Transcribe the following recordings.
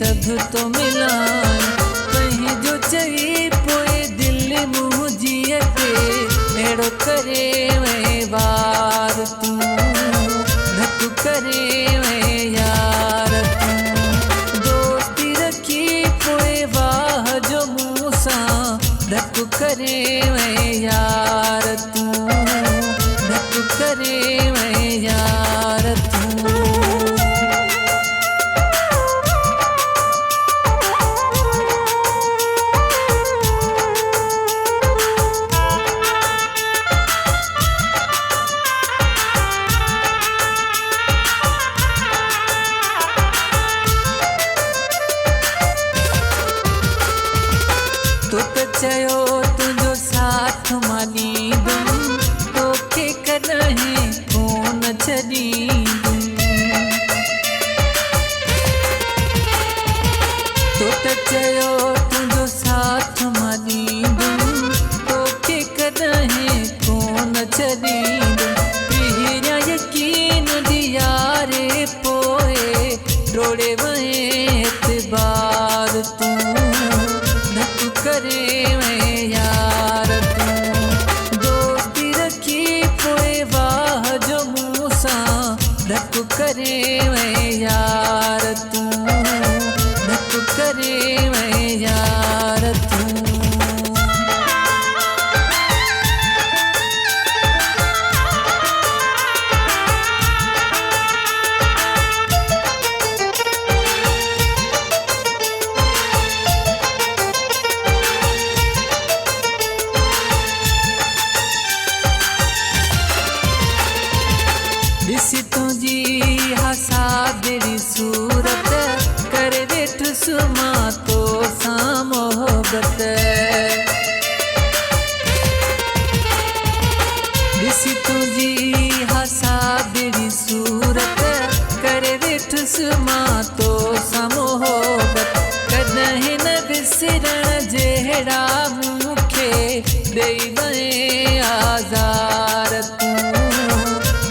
सब तो मिलाए कहीं जो चई पोए दिल मुँह जिए के अड़ो करे वे बार तू धक करे वे यार तू दोस्ती रखी पोए वाह जो मूसा धक करे वे यार तू धक करे वे यार तू। तो चयो तुझो साथ मानी दूं तोखे कॾहिं कोन छॾींदुमि तो चयो तुझो साथ मानी दूं तोखे कॾहिं कोन छॾींदुमि पहिरियां यकीन दियारे पोइ टोड़े वए एतबार तूं धक करे वे यार तू दोस्ती रखी पोए वाह जो मूसा धक करे वे यार तू धक करे वे यार तू। ॾिसी तुंहिंजी हसादिरी सूरत करे वेठुसि मां तोसां मोहबत ॾिसी तुंहिंजी हसादिरी सूरत करे वेठुसि मां तोसां मोहबत कॾहिं न विसरण जहिड़ा मूंखे ॾेई वए आज़ार तूं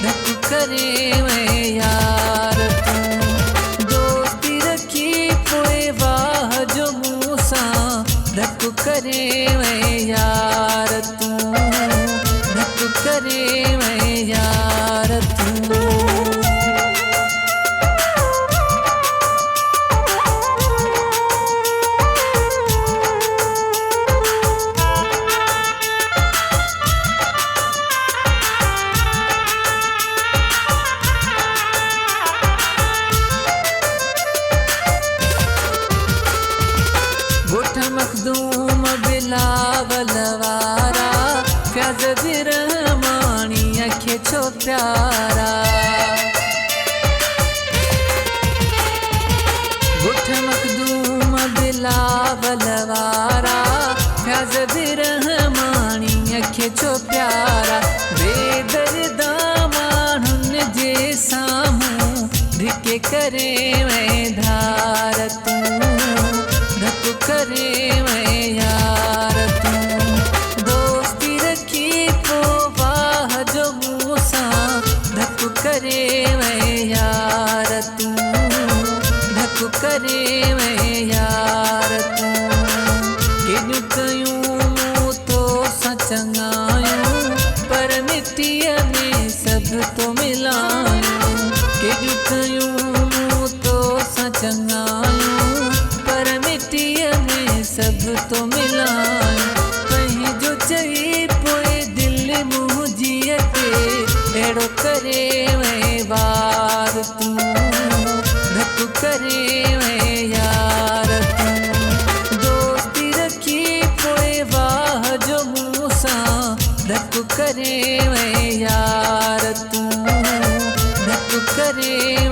धक करे वे यार तू दोस्ती रखी पोए वाह जो मूसा धक करे वे यार तू धक करे वे यार तू। ॻोठ मखदूम बिलावल वारा फ्याज़ बिरहमाणीअ खे छो प्यारा ॻोठ मखदूम बिलावल वारा फ्याज़ बिरहमाणीअ खे छो प्यारा बेदर्दा माण्हुनि जे साम्हूं धिके करे वे धार तूं धक करे वे यार तू दोस्ती रखी पो वाह जो मूसा धक करे वे यार तू धक करे वे यार तू केॾियूं कयूं मूं तोसां चङायूं पर मिटीअ में सभु तो मिलायूं केॾियूं कयूं मूं तोसां चङायूं पर मिटीअ में सब तो मिलाए कहीं जो चई पोए दिल मुँह जिए के अड़ो करे वे बार तू धक करे वे यार तू दोस्ती रखी पोए वाह जो मूसा धक करे वे यार तू धक करे